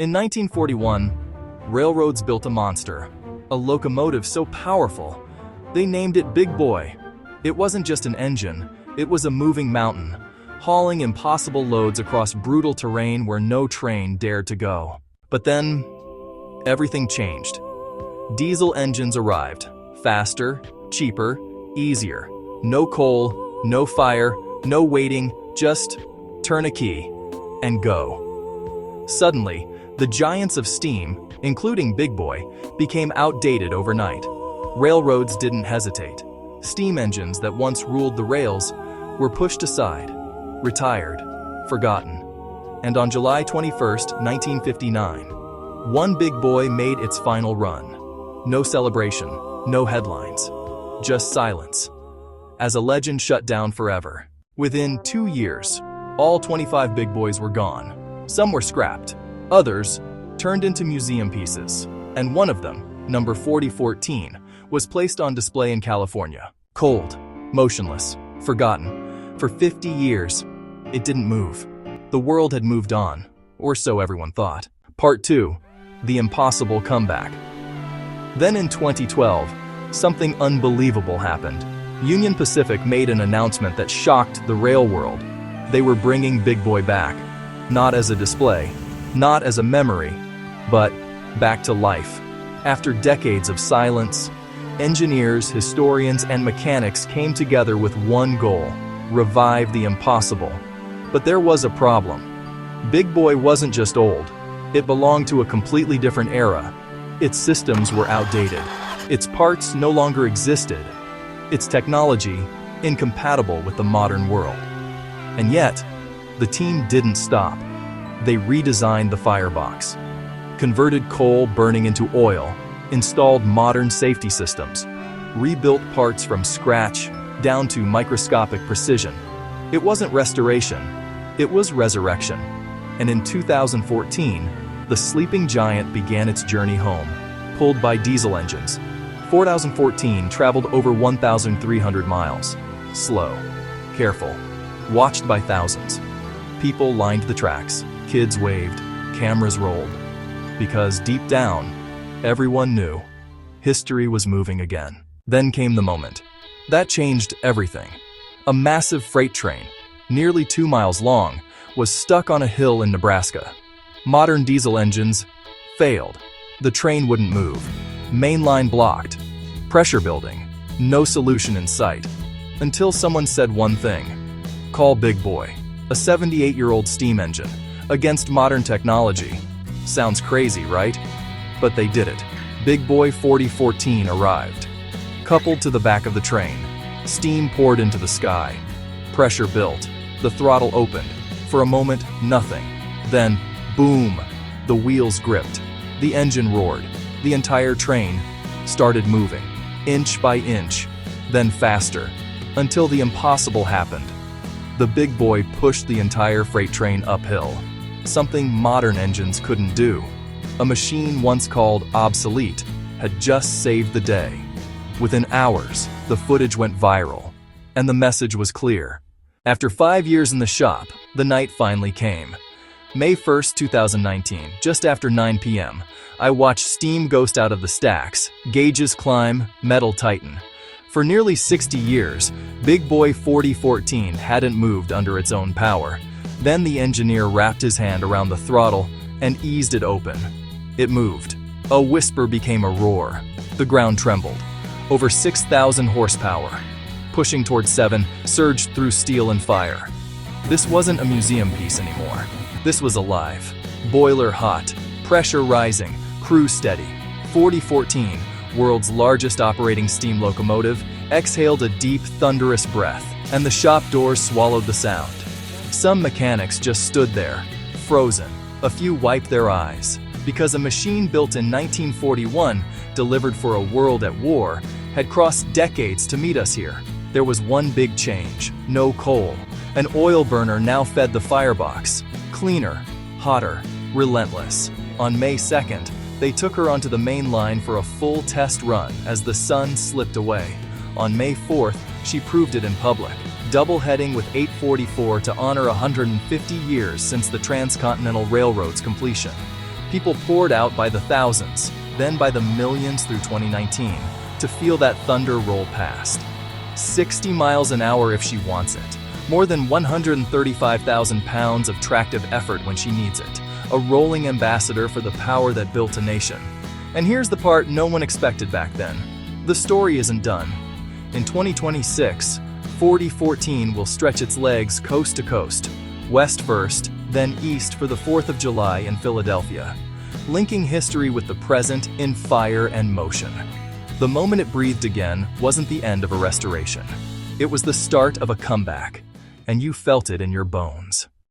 In 1941, railroads built a monster, a locomotive so powerful, they named it Big Boy. It wasn't just an engine, it was a moving mountain, hauling impossible loads across brutal terrain where no train dared to go. But then, everything changed. Diesel engines arrived, faster, cheaper, easier. No coal, no fire, no waiting, just turn a key and go. Suddenly, the giants of steam, including Big Boy, became outdated overnight. Railroads didn't hesitate. Steam engines that once ruled the rails were pushed aside, retired, forgotten. And on July 21, 1959, one Big Boy made its final run. No celebration, no headlines, just silence. As a legend shut down forever. Within 2 years, all 25 Big Boys were gone. Some were scrapped, others turned into museum pieces, and one of them, number 4014, was placed on display in California. Cold, motionless, forgotten. For 50 years, it didn't move. The world had moved on, or so everyone thought. Part 2, the impossible comeback. Then in 2012, something unbelievable happened. Union Pacific made an announcement that shocked the rail world. They were bringing Big Boy back, not as a display, not as a memory, but back to life. After decades of silence, engineers, historians, and mechanics came together with one goal: revive the impossible. But there was a problem. Big Boy wasn't just old. It belonged to a completely different era. Its systems were outdated. Its parts no longer existed. Its technology incompatible with the modern world. And yet, the team didn't stop. They redesigned the firebox, converted coal burning into oil, installed modern safety systems, rebuilt parts from scratch down to microscopic precision. It wasn't restoration, it was resurrection. And in 2014, the sleeping giant began its journey home, pulled by diesel engines. 4014 traveled over 1,300 miles. Slow, careful, watched by thousands. People lined the tracks, kids waved, cameras rolled. Because deep down, everyone knew history was moving again. Then came the moment. That changed everything. A massive freight train, nearly 2 miles long, was stuck on a hill in Nebraska. Modern diesel engines failed. The train wouldn't move. Main line blocked. Pressure building. No solution in sight. Until someone said one thing. Call Big Boy. A 78-year-old steam engine against modern technology. Sounds crazy, right? But they did it. Big Boy 4014 arrived. Coupled to the back of the train, steam poured into the sky. Pressure built. The throttle opened. For a moment, nothing. Then, boom! The wheels gripped. The engine roared. The entire train started moving, inch by inch, then faster, until the impossible happened. The Big Boy pushed the entire freight train uphill, something modern engines couldn't do. A machine once called obsolete had just saved the day. Within hours, the footage went viral, and the message was clear. After 5 years in the shop, the night finally came. May 1st, 2019, just after 9 p.m., I watched steam ghost out of the stacks, gauges climb, metal tighten. For nearly 60 years, Big Boy 4014 hadn't moved under its own power. Then the engineer wrapped his hand around the throttle and eased it open. It moved. A whisper became a roar. The ground trembled. Over 6,000 horsepower, pushing towards 7, surged through steel and fire. This wasn't a museum piece anymore. This was alive. Boiler hot, pressure rising, crew steady. 4014, world's largest operating steam locomotive, exhaled a deep, thunderous breath, and the shop doors swallowed the sound. Some mechanics just stood there, frozen. A few wiped their eyes, because a machine built in 1941, delivered for a world at war, had crossed decades to meet us here. There was one big change: no coal. An oil burner now fed the firebox. Cleaner, hotter, relentless. On May 2nd, they took her onto the main line for a full test run as the sun slipped away. On May 4th, she proved it in public, double-heading with 844 to honor 150 years since the Transcontinental Railroad's completion. People poured out by the thousands, then by the millions through 2019, to feel that thunder roll past. 60 miles an hour if she wants it. More than 135,000 pounds of tractive effort when she needs it. A rolling ambassador for the power that built a nation. And here's the part no one expected back then. The story isn't done. In 2026, 4014 will stretch its legs coast to coast, west first, then east for the 4th of July in Philadelphia, linking history with the present in fire and motion. The moment it breathed again wasn't the end of a restoration. It was the start of a comeback, and you felt it in your bones.